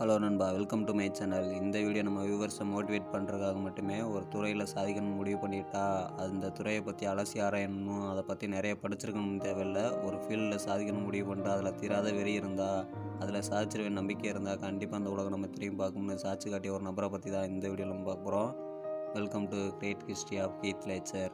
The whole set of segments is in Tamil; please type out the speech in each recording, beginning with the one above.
ஹலோ நண்பா, வெல்கம் டு மை சேனல். இந்த வீடியோ நம்ம வியூவர்ஸை மோட்டிவேட் பண்ணுறதுக்காக மட்டுமே. ஒரு துறையில் சாதிக்கணும்னு முடிவு பண்ணிட்டா அந்த துறையை பற்றி அலசி ஆராயணும், அதை பற்றி நிறைய படிச்சிருக்கணும்னு தேவையில்லை. ஒரு ஃபீல்டில் சாதிக்கணும்னு முடிவு பண்ணிட்டா அதில் தீராத வெறி இருந்தால், அதில் சாதிச்சிருவேன் நம்பிக்கை இருந்தால் கண்டிப்பாக அந்த உலகம் நம்ம திரும்பி பார்க்கணும்னு சாட்சி காட்டிய ஒரு நபரை பற்றி தான் இந்த வீடியோவில் நம்ம பார்க்க போகிறோம். Welcome to great history of Heath Ledger.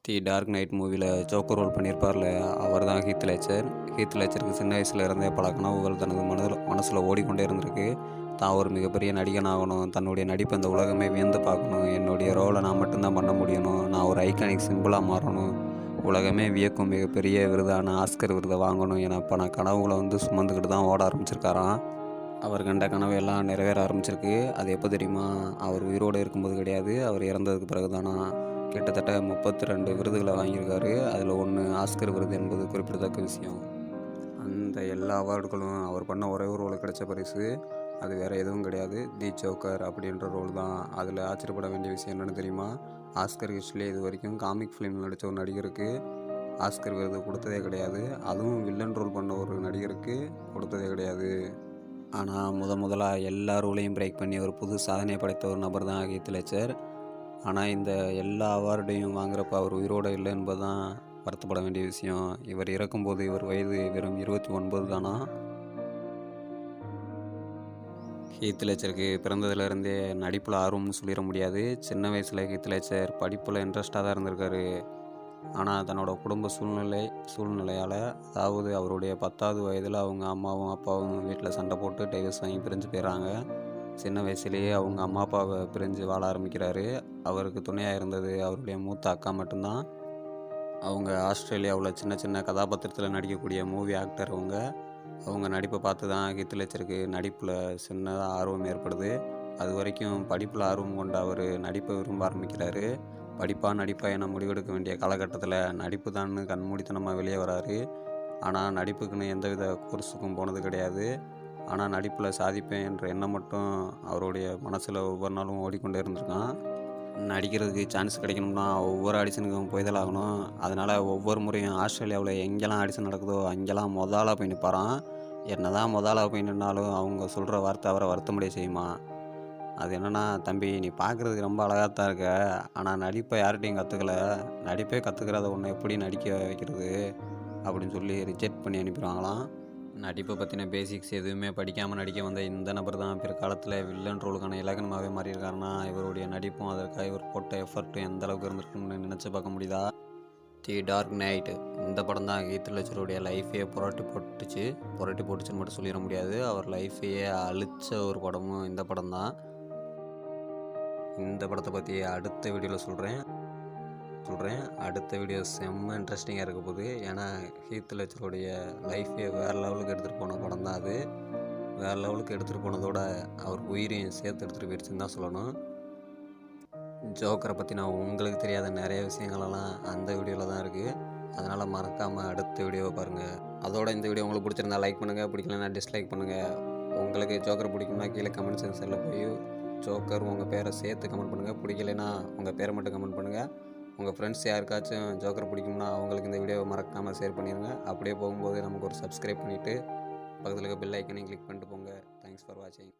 The Dark Knight மூவியில் ஜோக்கர் ரோல் பண்ணியிருப்பார்ல, அவர் தான் ஹீத் லெட்ஜர். ஹீத் லெட்ஜருக்கு சின்ன வயசில் இருந்தே பல கனவுகள் தனது மனசில் ஓடிக்கொண்டே இருந்திருக்கு. தான் ஒரு மிகப்பெரிய நடிகன் ஆகணும், தன்னுடைய நடிப்பு அந்த உலகமே வியந்து பார்க்கணும், என்னுடைய ரோலை நான் மட்டும்தான் பண்ண முடியணும், நான் ஒரு ஐகானிக் சிம்பிளாக மாறணும், உலகமே வியக்கும் மிகப்பெரிய விருதான ஆஸ்கர் விருதை வாங்கணும் என பல கனவுகளை சுமந்துக்கிட்டு தான் ஓட ஆரம்பிச்சிருக்காராம். அவர் கண்ட கனவு எல்லாம் நிறைவேற ஆரம்பிச்சிருக்கு. அது எப்போ தெரியுமா? அவர் உயிரோடு இருக்கும்போது கிடையாது, அவர் இறந்ததுக்கு பிறகு தானா. கிட்டத்தட்ட 32 விருதுகளை வாங்கியிருக்காரு. அதில் ஒன்று ஆஸ்கர் விருது என்பது குறிப்பிடத்தக்க விஷயம். அந்த எல்லா அவார்டுகளும் அவர் பண்ண ஒரே ஒரு ரோலுக்கு கிடைச்ச பரிசு. அது வேறு எதுவும் கிடையாது, தி ஜோக்கர் அப்படின்ற ரோல் தான். அதில் ஆச்சரியப்பட வேண்டிய விஷயம் என்னென்னு தெரியுமா? ஆஸ்கர் ஹிஸ்ட்ரியில் இது வரைக்கும் காமிக் ஃபிலிம் நடித்த ஒரு நடிகருக்கு ஆஸ்கர் விருது கொடுத்ததே கிடையாது. அதுவும் வில்லன் ரோல் பண்ண ஒரு நடிகருக்கு கொடுத்ததே கிடையாது. ஆனால் முதலாக எல்லா ரோலையும் பிரேக் பண்ணி ஒரு புது சாதனை படைத்த ஒரு நபர் தான் ஹீத் லெட்ஜர். ஆனால் இந்த எல்லா அவார்டையும் வாங்குறப்ப அவர் உயிரோடு இல்லை என்பது தான் வருத்தப்பட வேண்டிய விஷயம். இவர் இறக்கும்போது இவர் வயது வெறும் 29 தானா. ஹீத் லெட்ஜருக்கு பிறந்ததுலேருந்தே நடிப்பில் ஆர்வம்னு சொல்லிட முடியாது. சின்ன வயசில் ஹீத் லெட்ஜர் படிப்பில் இன்ட்ரெஸ்டாக தான் இருந்திருக்காரு. ஆனால் தன்னோட குடும்ப சூழ்நிலையால், அதாவது அவருடைய 10வது வயதில் அவங்க அம்மாவும் அப்பாவும் வீட்டில் சண்டை போட்டு டைவர்ஸ் வாங்கி பிரிஞ்சு போயிடறாங்க. சின்ன வயசுலேயே அவங்க அம்மா அப்பாவை பிரிஞ்சு வாழ ஆரம்பிக்கிறாரு. அவருக்கு துணையாக இருந்தது அவருடைய மூத்த அக்கா மட்டும்தான். அவங்க ஆஸ்திரேலியாவில் சின்ன சின்ன கதாபாத்திரத்தில் நடிக்கக்கூடிய மூவி ஆக்டர். அவங்க நடிப்பை பார்த்து தான் ஹீத் லெட்ஜருக்கு நடிப்பில் சின்னதாக ஆர்வம் ஏற்படுது. அது வரைக்கும் படிப்பில் ஆர்வம் கொண்ட அவர் நடிப்பை விரும்ப ஆரம்பிக்கிறாரு. நடிப்பா என முடிவெடுக்க வேண்டிய காலகட்டத்தில் நடிப்பு தான் கண்மூடித்தனமாக வெளியே வராரு. ஆனால் நடிப்புக்குன்னு எந்தவித கோர்ஸுக்கும் போனது கிடையாது. ஆனால் நடிப்பில் சாதிப்பேன் என்ற எண்ணம் மட்டும் அவருடைய மனசில் ஒவ்வொரு நாளும் ஓடிக்கொண்டே இருந்திருக்கான். நடிக்கிறதுக்கு சான்ஸ் கிடைக்கணும்னா ஒவ்வொரு ஆடிஷனுக்கும் போய்தான் ஆகணும். அதனால் ஒவ்வொரு முறையும் ஆஸ்திரேலியாவில் எங்கெல்லாம் ஆடிஷன் நடக்குதோ அங்கெல்லாம் முதலாக போய் நிற்பாரான். என்ன தான் முதலாக போய் நின்னாலும் அவங்க சொல்கிற வார்த்தை அவரை வருத்தமுடைய செய்யுமா. அது என்னென்னா, தம்பி நீ பார்க்குறதுக்கு ரொம்ப அழகாக தான் இருக்க, ஆனால் நடிப்பை யார்கிட்டையும் கற்றுக்கல, நடிப்பே கற்றுக்கிறத ஒன்று எப்படி நடிக்க வைக்கிறது அப்படின்னு சொல்லி ரிஜெக்ட் பண்ணி அனுப்பிடுவாங்களாம். நடிப்பை பற்றின பேசிக்ஸ் எதுவுமே படிக்காமல் நடிக்க வந்த இந்த நபர் தான் பிற்காலத்தில் வில்லன் ரோலுக்கான இலக்கணமாகவே மாறியிருக்காருன்னா, இவருடைய நடிப்பும் அதற்காக இவர் போட்ட எஃபர்ட்டும் எந்த அளவுக்கு இருந்திருக்குன்னு நினச்சி பார்க்க முடியுதா? தி டார்க் நைட் இந்த படம் தான் ஹீத் லெட்ஜருடைய லைஃபையே புரட்டி போட்டுச்சுன்னு மட்டும் சொல்லிட முடியாது, அவர் லைஃபையே அழித்த ஒரு படமும் இந்த படம் தான். இந்த படத்தை பற்றி அடுத்த வீடியோவில் சொல்கிறேன். அடுத்த வீடியோ செம்ம இன்ட்ரெஸ்டிங்காக இருக்க போகுது. ஏன்னா ஹீத் லெட்ஜருடைய லைஃபே வேறு லெவலுக்கு எடுத்துகிட்டு போன படம் தான் அது. வேறு லெவலுக்கு எடுத்துகிட்டு போனதோட அவர் உயிரையும் சேர்த்து எடுத்துகிட்டு போயிடுச்சுன்னு தான் சொல்லணும். ஜோக்கரை பற்றி நான் உங்களுக்கு தெரியாத நிறைய விஷயங்களெல்லாம் அந்த வீடியோவில் தான் இருக்குது. அதனால் மறக்காமல் அடுத்த வீடியோவை பாருங்கள். அதோட இந்த வீடியோ உங்களுக்கு பிடிச்சிருந்தா லைக் பண்ணுங்கள், பிடிக்கலன்னா டிஸ்லைக் பண்ணுங்கள். உங்களுக்கு ஜோக்கர் பிடிக்கும்னா கீழே கமெண்ட் செக்ஷனில் போய் ஜோக்கர் உங்கள் பேரை சேர்த்து கமெண்ட் பண்ணுங்கள். பிடிக்கலைன்னா உங்கள் பேரை மட்டும் கமெண்ட் பண்ணுங்கள். உங்கள் ஃப்ரெண்ட்ஸ் யாருக்காச்சும் ஜோக்கர் பிடிக்கும்னா அவங்களுக்கு இந்த வீடியோவை மறக்காமல் ஷேர் பண்ணிடுங்க. அப்படியே போகும்போது நமக்கு ஒரு சப்ஸ்கிரைப் பண்ணிவிட்டு பக்கத்தில் இருக்க பெல் ஐக்கனையும் கிளிக் பண்ணிட்டு போங்க. தேங்க்ஸ் ஃபார் வாட்சிங்.